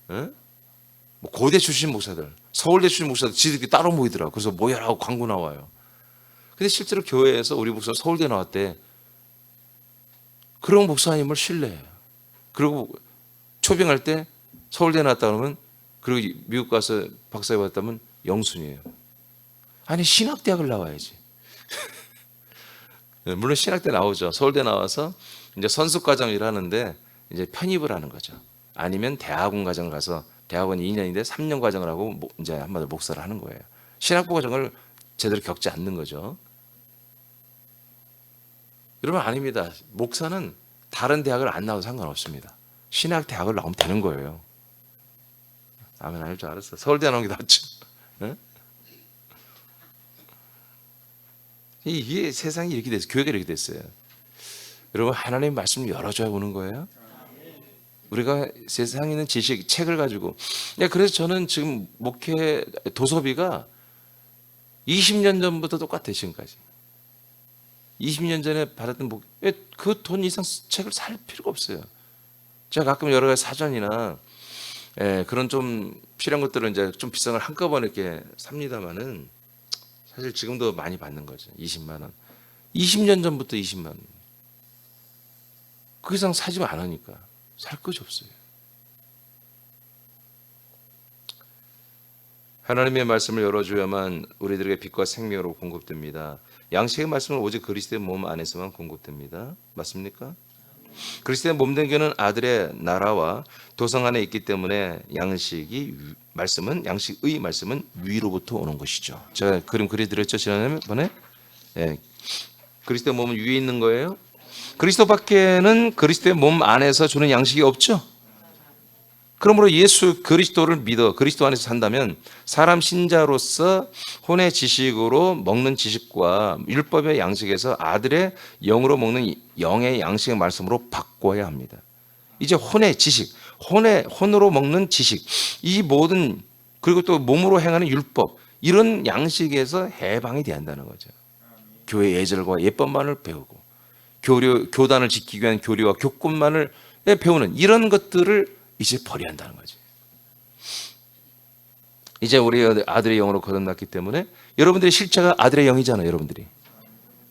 뭐 고대 출신 목사들, 서울대 출신 목사들 지들끼리 따로 모이더라고. 그래서 모여라고 광고 나와요. 근데 실제로 교회에서 우리 목사 서울대 나왔대. 그런 목사님을 신뢰해요. 그리고 초빙할 때 서울대 나왔다 그러면, 그리고 미국 가서 박사에 받았다면 영순이에요. 아니 신학대학을 나와야지. 물론 신학대 나오죠. 서울대 나와서 이제 선수과정을 하는데 이제 편입을 하는 거죠. 아니면 대학원 과정을 가서 대학원 2년인데 3년 과정을 하고 이제 한마디로 목사를 하는 거예요. 신학부 과정을 제대로 겪지 않는 거죠. 여러분 아닙니다. 목사는 다른 대학을 안 나와도 상관없습니다. 신학 대학을 나오면 되는 거예요. 아멘 알 줄 알았어. 서울대 나온 게 낫죠. 네? 이게 세상이 이렇게 됐어요. 교회가 이렇게 됐어요. 여러분 하나님의 말씀을 열어줘야 오는 거예요. 우리가 세상에 있는 지식, 책을 가지고. 그래서 저는 지금 목회 도서비가 20년 전부터 똑같아요. 지금까지 20년 전에 받았던 그 돈 이상 책을 살 필요가 없어요. 제가 가끔 여러 가지 사전이나 그런 좀 필요한 것들은 이제 좀 비싼 걸 한꺼번에 이렇게 삽니다만은 사실 지금도 많이 받는 거죠. 20만 원. 20년 전부터 20만 원. 그 이상 사지 않으니까 살 것이 없어요. 하나님의 말씀을 열어줘야만 우리들에게 빛과 생명으로 공급됩니다. 양식의 말씀은 오직 그리스도의 몸 안에서만 공급됩니다. 맞습니까? 그리스도의 몸된 교는 아들의 나라와 도성 안에 있기 때문에 양식의 말씀은 위로부터 오는 것이죠. 제가 그림 그려드렸죠 지난번에. 그리스도의 몸은 위에 있는 거예요. 그리스도밖에는 그리스도의 몸 안에서 주는 양식이 없죠. 그러므로 예수 그리스도를 믿어 그리스도 안에서 산다면 사람 신자로서 혼의 지식으로 먹는 지식과 율법의 양식에서 아들의 영으로 먹는 영의 양식의 말씀으로 바꿔야 합니다. 이제 혼의 지식, 혼으로 먹는 지식, 이 모든, 그리고 또 몸으로 행하는 율법, 이런 양식에서 해방이 돼야 한다는 거죠. 교회 예절과 예법만을 배우고 교단을 지키기 위한 교리와 교권만을 배우는 이런 것들을 이제 버려야 한다는 거지. 이제 우리 아들의 영으로 거듭났기 때문에 여러분들의 실체가 아들의 영이잖아요. 여러분들이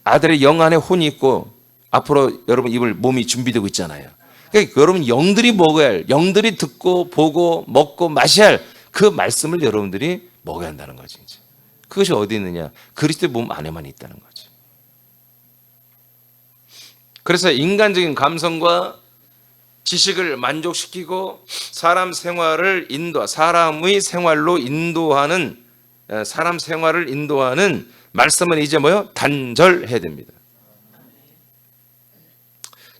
아들의 영 안에 혼이 있고 앞으로 여러분 입을 몸이 준비되고 있잖아요. 그러니까 여러분 영들이 먹어야 할, 영들이 듣고 보고 먹고 마셔야 할 그 말씀을 여러분들이 먹어야 한다는 거지. 이제. 그것이 어디 있느냐? 그리스도의 몸 안에만 있다는 거지. 그래서 인간적인 감성과 지식을 만족시키고 사람의 생활을 인도하는 말씀은 이제 뭐요? 단절해야 됩니다.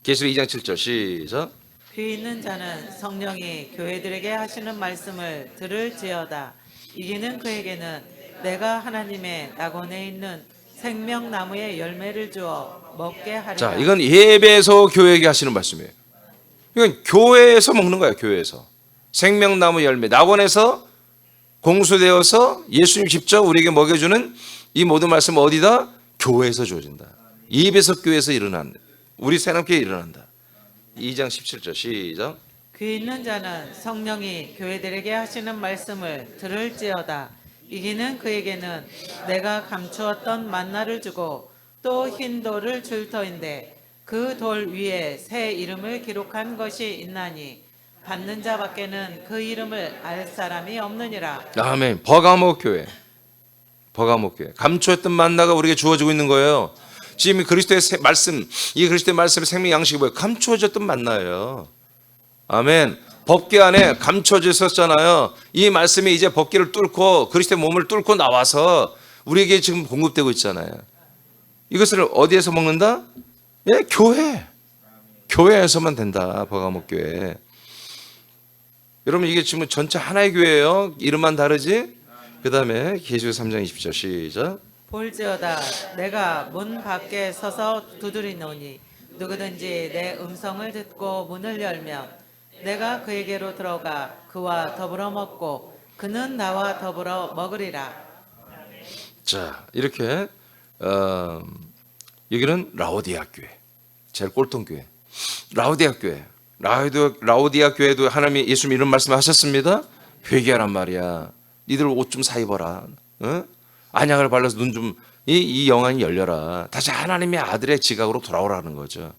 계시록 2장 7절 시작. 귀 있는 자는 성령이 교회들에게 하시는 말씀을 들을지어다. 이기는 그에게는 내가 하나님의 낙원에 있는 생명나무의 열매를 주어 먹게 하리라. 자, 이건 예배에서 교회에게 하시는 말씀이에요. 이건 교회에서 먹는 거예요. 교회에서 생명나무 열매, 낙원에서 공수되어서 예수님 직접 우리에게 먹여주는 이 모든 말씀은 어디다? 교회에서 주어진다. 예배석 교회에서 일어난, 우리 새롭게 일어난다. 2장 17절 시작. 귀 있는 자는 성령이 교회들에게 하시는 말씀을 들을지어다. 이기는 그에게는 내가 감추었던 만나를 주고 또 흰 돌을 줄 터인데 그 돌 위에 새 이름을 기록한 것이 있나니 받는 자밖에는 그 이름을 알 사람이 없느니라. 아멘. 버가모 교회. 감추었던 만나가 우리에게 주어지고 있는 거예요. 지금 그리스도의 말씀, 이 그리스도의 말씀의 생명 양식이 뭐예요? 감추어졌던 만나예요. 아멘. 법궤 안에 감춰져 있었잖아요. 이 말씀이 이제 법궤를 뚫고 그리스도의 몸을 뚫고 나와서 우리에게 지금 공급되고 있잖아요. 이것을 어디에서 먹는다? 예, 교회에서만 된다. 버가모 교회. 여러분 이게 지금 전체 하나의 교회예요. 이름만 다르지? 그 다음에 계시록 3장 20절 시작. 볼지어다 내가 문 밖에 서서 두드리노니 누구든지 내 음성을 듣고 문을 열면 내가 그에게로 들어가 그와 더불어 먹고 그는 나와 더불어 먹으리라. 자, 이렇게 여기는 라오디아 교회, 제일 꼴통 교회, 라오디아 교회. 라오디아 교회도 하나님이 예수님 이런 말씀을 하셨습니다. 회개하란 말이야. 니들 옷 좀 사 입어라. 어? 안약을 발라서 눈 좀 이 영안이 열려라. 다시 하나님의 아들의 지각으로 돌아오라는 거죠.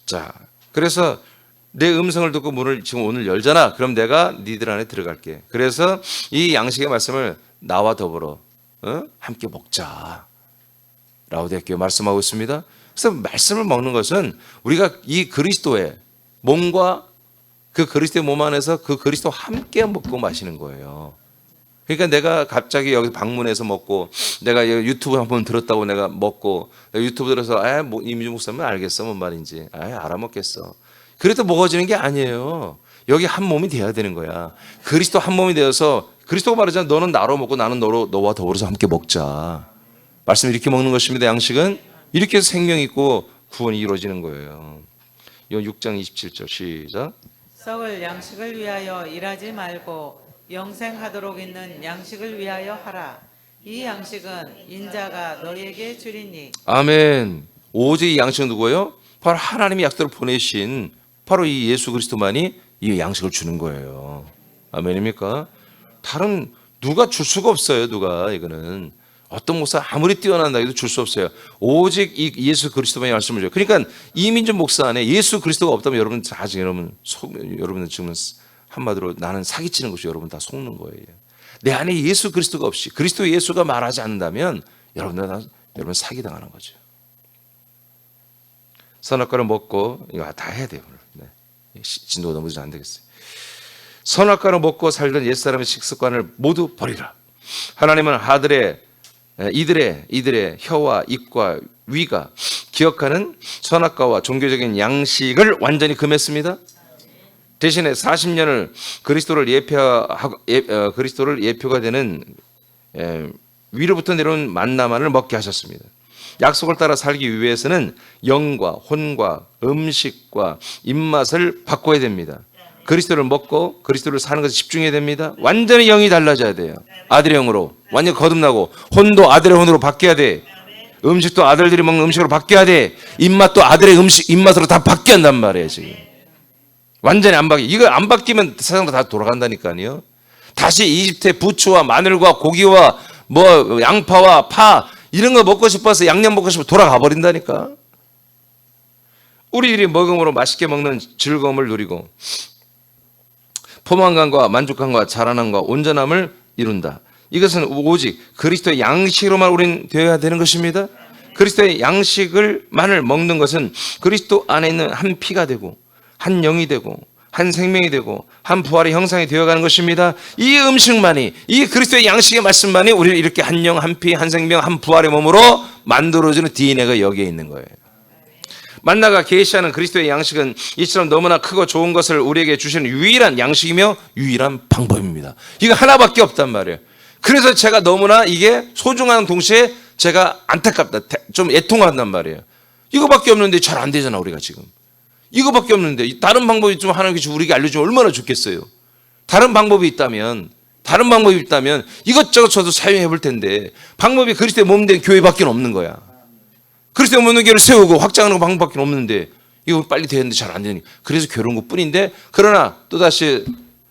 자, 그래서 내 음성을 듣고 문을 지금 오늘 열잖아. 그럼 내가 니들 안에 들어갈게. 그래서 이 양식의 말씀을 나와 더불어 함께 먹자. 라오디게아 말씀하고 있습니다. 그래서 말씀을 먹는 것은 우리가 이 그리스도의 몸과 그 그리스도의 몸 안에서 그 그리스도와 함께 먹고 마시는 거예요. 그러니까 내가 갑자기 여기 방문해서 먹고 내가 유튜브 한번 들었다고 내가 먹고 내가 유튜브 들어서 뭐 이민주 목사님 알겠어 뭔 말인지 알아먹겠어. 그래도 먹어지는 게 아니에요. 여기 한 몸이 돼야 되는 거야. 그리스도 한 몸이 되어서 그리스도가 말하잖아. 너는 나로 먹고 나는 너와 더불어서 함께 먹자. 말씀 이렇게 먹는 것입니다. 양식은 이렇게 해서 생명이 있고 구원이 이루어지는 거예요. 이 6장 27절 시작. 썩을 양식을 위하여 일하지 말고 영생하도록 있는 양식을 위하여 하라. 이 양식은 인자가 너에게 주리니. 아멘. 오직 이 양식은 누구예요? 바로 하나님이 약속을 보내신 바로 이 예수 그리스도만이 이 양식을 주는 거예요. 아멘입니까? 다른 누가 줄 수가 없어요. 누가 이거는 어떤 목사 아무리 뛰어난다 해도 줄 수 없어요. 오직 이 예수 그리스도만이 말씀을 줘요. 그러니까 이민준 목사 안에 예수 그리스도가 없다면 여러분 아직 여러분은 지금 한마디로 나는 사기치는 것이 여러분 다 속는 거예요. 내 안에 예수 그리스도가 없이 그리스도 예수가 말하지 않는다면 여러분 사기당하는 거죠. 선악과를 먹고 이거 다 해야 돼요. 네. 진도가 너무 안 되겠어요. 선악과를 먹고 살던 옛사람의 식습관을 모두 버리라. 하나님은 이들의 혀와 입과 위가 기억하는 선악과와 종교적인 양식을 완전히 금했습니다. 대신에 40년을 그리스도를 예표가 되는 위로부터 내려온 만나만을 먹게 하셨습니다. 약속을 따라 살기 위해서는 영과 혼과 음식과 입맛을 바꿔야 됩니다. 그리스도를 먹고 그리스도를 사는 것에 집중해야 됩니다. 완전히 영이 달라져야 돼요. 아들의 영으로 완전히 거듭나고 혼도 아들의 혼으로 바뀌어야 돼. 음식도 아들들이 먹는 음식으로 바뀌어야 돼. 입맛도 아들의 음식 입맛으로 다 바뀌어야 한단 말이에요. 지금 완전히 안 바뀌어. 이거 안 바뀌면 세상도 다 돌아간다니까요. 다시 이집트의 부추와 마늘과 고기와 뭐 양파와 파 이런 거 먹고 싶어서 양념 먹고 싶어 돌아가 버린다니까. 우리들이 먹음으로 맛있게 먹는 즐거움을 누리고 포만감과 만족감과 자라남과 온전함을 이룬다. 이것은 오직 그리스도의 양식으로만 우리는 되어야 되는 것입니다. 그리스도의 양식을만을 먹는 것은 그리스도 안에 있는 한 피가 되고 한 영이 되고 한 생명이 되고 한 부활의 형상이 되어가는 것입니다. 이 음식만이 이 그리스도의 양식의 말씀만이 우리를 이렇게 한 영, 한 피, 한 생명, 한 부활의 몸으로 만들어주는 DNA가 여기에 있는 거예요. 만나가 계시하는 그리스도의 양식은 이처럼 너무나 크고 좋은 것을 우리에게 주시는 유일한 양식이며 유일한 방법입니다. 이거 하나밖에 없단 말이에요. 그래서 제가 너무나 이게 소중한 동시에 제가 안타깝다, 좀 애통한단 말이에요. 이거밖에 없는데 잘 안 되잖아 우리가 지금. 이거밖에 없는데 다른 방법이 좀 하나님께서 우리에게 알려주면 얼마나 좋겠어요. 다른 방법이 있다면 이것저것 저도 사용해 볼 텐데 방법이 그리스도의 몸 된 교회밖에 없는 거야. 그리스도의 몸 된 교회를 세우고 확장하는 방법밖에 없는데 이거 빨리 되는데 잘 안 되니까 그래서 괴로운 것 뿐인데 그러나 또다시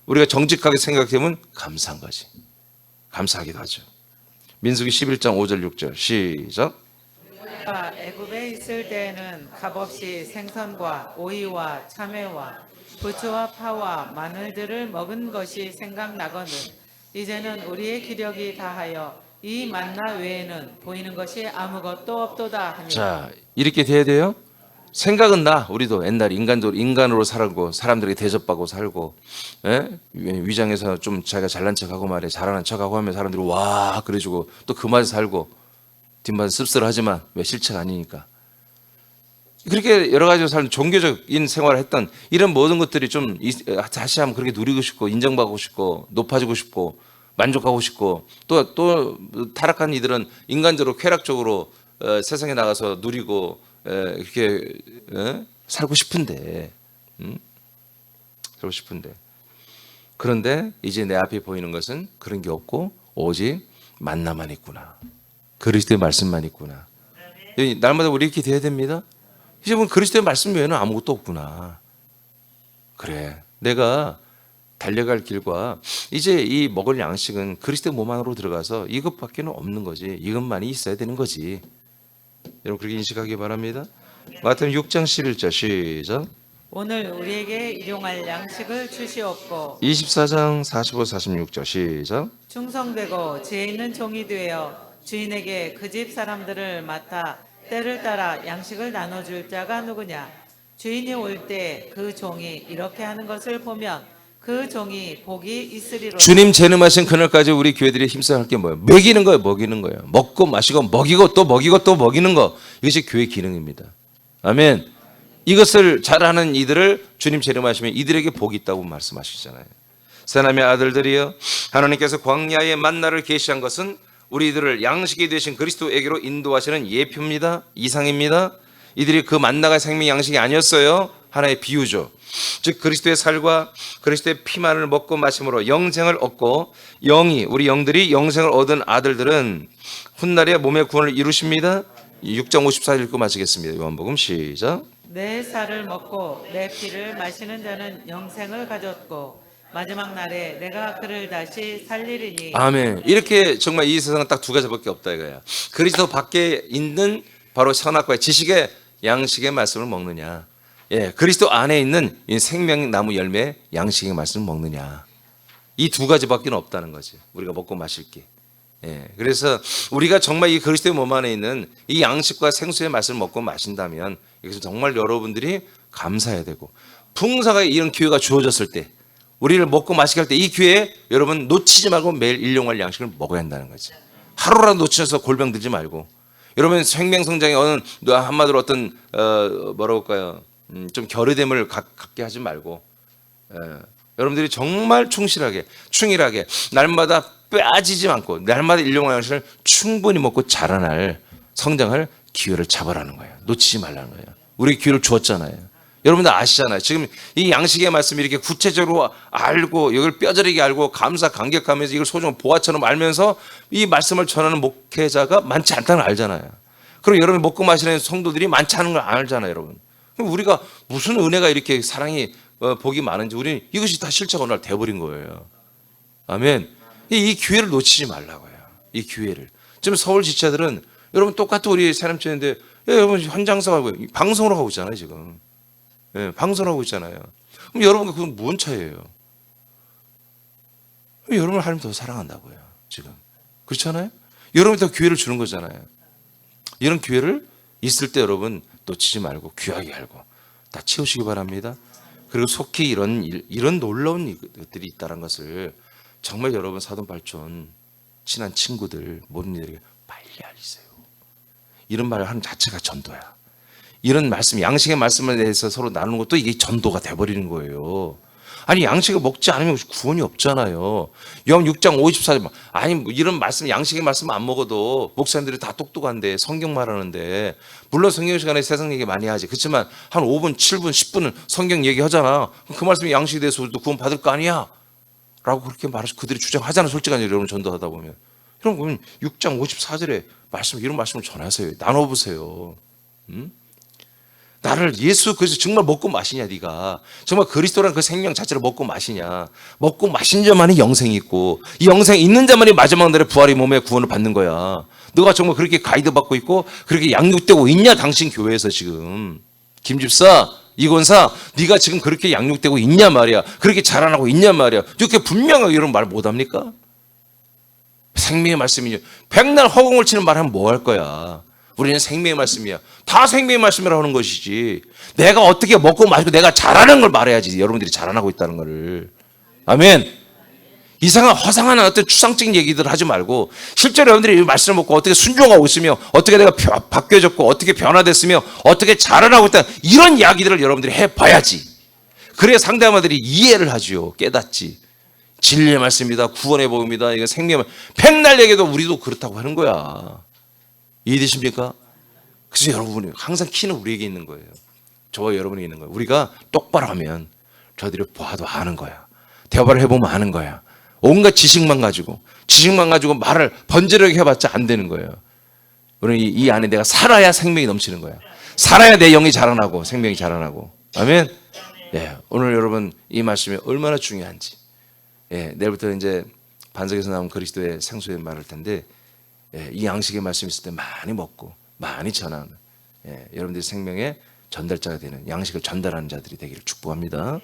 우리가 정직하게 생각해보면 감사한 거지. 감사하기도 하죠. 민수기 11장 5절 6절 시작. 애굽에 있을 때에는 값없이 생선과 오이와 참외와 부추와 파와 마늘들을 먹은 것이 생각나거든 이제는 우리의 기력이 다하여 이 만나 외에는 보이는 것이 아무것도 없도다 하니. 자, 이렇게 돼야 돼요. 생각은 나. 우리도 옛날에 인간으로 살고 사람들에게 대접받고 살고 위장에서 좀 자기가 잘난 척하고 말이야 잘하는 척하고 하면 사람들이 와 그래주고 또 그 맛에 살고 뒷맛은 씁쓸하지만 왜 실체가 아니니까 그렇게 여러 가지로 살는 종교적인 생활을 했던 이런 모든 것들이 좀 다시 한번 그렇게 누리고 싶고 인정받고 싶고 높아지고 싶고 만족하고 싶고 또 타락한 이들은 인간적으로 쾌락적으로 세상에 나가서 누리고 이렇게 살고 싶은데 그런데 이제 내 앞에 보이는 것은 그런 게 없고 오직 만나만 있구나. 그리스도의 말씀만 있구나. 날마다 우리 이렇게 돼야 됩니다. 이제 보면 그리스도의 말씀 외에는 아무것도 없구나. 그래, 내가 달려갈 길과 이제 이 먹을 양식은 그리스도의 몸 안으로 들어가서 이것밖에는 없는 거지. 이것만이 있어야 되는 거지. 여러분 그렇게 인식하기 바랍니다. 마태복음 6장 11절 시작. 오늘 우리에게 일용할 양식을 주시옵고 24장 45, 46절 시작. 충성되고 지혜 있는 종이 되어 주인에게 그 집 사람들을 맡아 때를 따라 양식을 나눠줄 자가 누구냐? 주인이 올 때 그 종이 이렇게 하는 것을 보면 그 종이 복이 있으리로다. 주님 재림하신 그날까지 우리 교회들이 힘써야 할 게 뭐예요? 먹이는 거예요. 먹이는 거예요. 먹고 마시고 먹이고 또 먹이고 또 먹이는 거. 이것이 교회 기능입니다. 아멘. 이것을 잘하는 이들을 주님 재림하시면 이들에게 복이 있다고 말씀하시잖아요. 사람의 아들들이여, 하나님께서 광야의 만나를 계시한 것은 우리들을 양식이 되신 그리스도에게로 인도하시는 예표입니다. 이상입니다. 이들이 그 만나가 생명 양식이 아니었어요. 하나의 비유죠. 즉 그리스도의 살과 그리스도의 피만을 먹고 마심으로 영생을 얻고 우리 영들이 영생을 얻은 아들들은 훗날에 몸의 구원을 이루십니다. 6장 54절 읽고 마치겠습니다. 요한복음 시작. 내 살을 먹고 내 피를 마시는 자는 영생을 가졌고 마지막 날에 내가 그를 다시 살리리니. 아멘. 이렇게 정말 이 세상은 딱 두 가지밖에 없다 이거야. 그리스도 밖에 있는 바로 선악과의 지식의 양식의 말씀을 먹느냐, 예, 그리스도 안에 있는 이 생명나무 열매 양식의 말씀을 먹느냐. 이 두 가지밖에 없다는 거지. 우리가 먹고 마실 게. 예, 그래서 우리가 정말 이 그리스도의 몸 안에 있는 이 양식과 생수의 말씀을 먹고 마신다면 이것은 정말 여러분들이 감사해야 되고, 풍성하게 이런 기회가 주어졌을 때 우리를 먹고 마시게 할 때 이 기회에 여러분 놓치지 말고 매일 일용할 양식을 먹어야 한다는 거지. 하루라도 놓쳐서 골병 들지 말고. 여러분 생명성장에 어느 한마디로 어떤 뭐라고 할까요? 좀 결의됨을 갖게 하지 말고, 여러분들이 정말 충실하게 날마다 빠지지 않고 날마다 일용할 양식을 충분히 먹고 자라날 성장할 기회를 잡아라는 거예요. 놓치지 말라는 거예요. 우리 기회를 주었잖아요. 여러분들 아시잖아요. 지금 이 양식의 말씀이 이렇게 구체적으로 알고 이걸 뼈저리게 알고 감격하면서 이걸 소중한 보화처럼 알면서 이 말씀을 전하는 목회자가 많지 않다는 걸 알잖아요. 그리고 여러분 먹고 마시는 성도들이 많지 않은 걸 알잖아요, 여러분. 그럼 우리가 무슨 은혜가 이렇게 사랑이 복이 많은지 우리는 이것이 다 실체가 오늘 돼버린 거예요. 아멘. 이 기회를 놓치지 말라고요. 이 기회를. 지금 서울 지체들은 여러분 똑같은 우리 사람들인데 여러분 현장사하고 방송을 하고 있잖아요, 지금. 예, 방송을 하고 있잖아요. 그럼 여러분과 그건 뭔 차이예요? 여러분을 하나님 더 사랑한다고요, 지금. 그렇잖아요? 여러분이 더 기회를 주는 거잖아요. 이런 기회를 있을 때 여러분 놓치지 말고 귀하게 알고 다 채우시기 바랍니다. 그리고 속히 이런 놀라운 것들이 있다는 것을 정말 여러분 사돈발촌 친한 친구들 모든 이들에게 빨리 알리세요. 이런 말을 하는 자체가 전도야. 이런 말씀, 양식의 말씀에 대해서 서로 나누는 것도 이게 전도가 돼버리는 거예요. 아니 양식을 먹지 않으면 구원이 없잖아요. 요한 6장 54절 아니 뭐 이런 말씀, 양식의 말씀 안 먹어도 목사님들이 다 똑똑한데 성경 말하는데, 물론 성경 시간에 세상 얘기 많이 하지. 그렇지만 한 5분, 7분, 10분은 성경 얘기하잖아. 그 말씀이 양식에 대해서 우리도 구원 받을 거 아니야? 라고 그렇게 말해서 그들이 주장하잖아. 솔직하게 여러분 전도하다 보면. 여러분 6장 54절에 말씀, 이런 말씀을 전하세요. 나눠보세요. 나를 예수 그리스도 정말 먹고 마시냐? 네가 정말 그리스도라는 그 생명 자체를 먹고 마시냐? 먹고 마신 자만이 영생이 있고 이 영생이 있는 자만이 마지막 날에 부활의 몸에 구원을 받는 거야. 너가 정말 그렇게 가이드 받고 있고 그렇게 양육되고 있냐? 당신 교회에서 지금 김집사, 이권사, 네가 지금 그렇게 양육되고 있냐 말이야. 그렇게 자라나고 있냐 말이야. 이렇게 분명하게 이런 말 못합니까? 생명의 말씀이냐? 백날 허공을 치는 말 하면 뭐 할 거야? 우리는 생명의 말씀이야. 다 생명의 말씀이라고 하는 것이지. 내가 어떻게 먹고 마시고 내가 잘하는 걸 말해야지. 여러분들이 자라나고 있다는 거를. 아멘. 이상한 허상한 어떤 추상적인 얘기들 하지 말고 실제로 여러분들이 이 말씀을 먹고 어떻게 순종하고 있으며 어떻게 내가 바뀌어졌고 어떻게 변화됐으며 어떻게 자라나고 있다, 이런 이야기들을 여러분들이 해봐야지. 그래야 상대방들이 이해를 하지요. 깨닫지. 진리의 말씀입니다. 구원의 복음입니다. 이건 생명의 백날 얘기도 우리도 그렇다고 하는 거야. 이해되십니까? 그래서 여러분이 항상 키는 우리에게 있는 거예요. 저와 여러분이 있는 거예요. 우리가 똑바로 하면 저들이 봐도 아는 거야. 대화를 해보면 아는 거야. 온갖 지식만 가지고 말을 번지르게 해봤자 안 되는 거예요. 우리는 이 안에 내가 살아야 생명이 넘치는 거야. 살아야 내 영이 자라나고 생명이 자라나고. 아멘. 네, 오늘 여러분 이 말씀이 얼마나 중요한지 내일부터 이제 반석에서 나온 그리스도의 생수에 말할 텐데 이 양식의 말씀 있을 때 많이 먹고 많이 전하는 여러분들의 생명의 전달자가 되는 양식을 전달하는 자들이 되기를 축복합니다.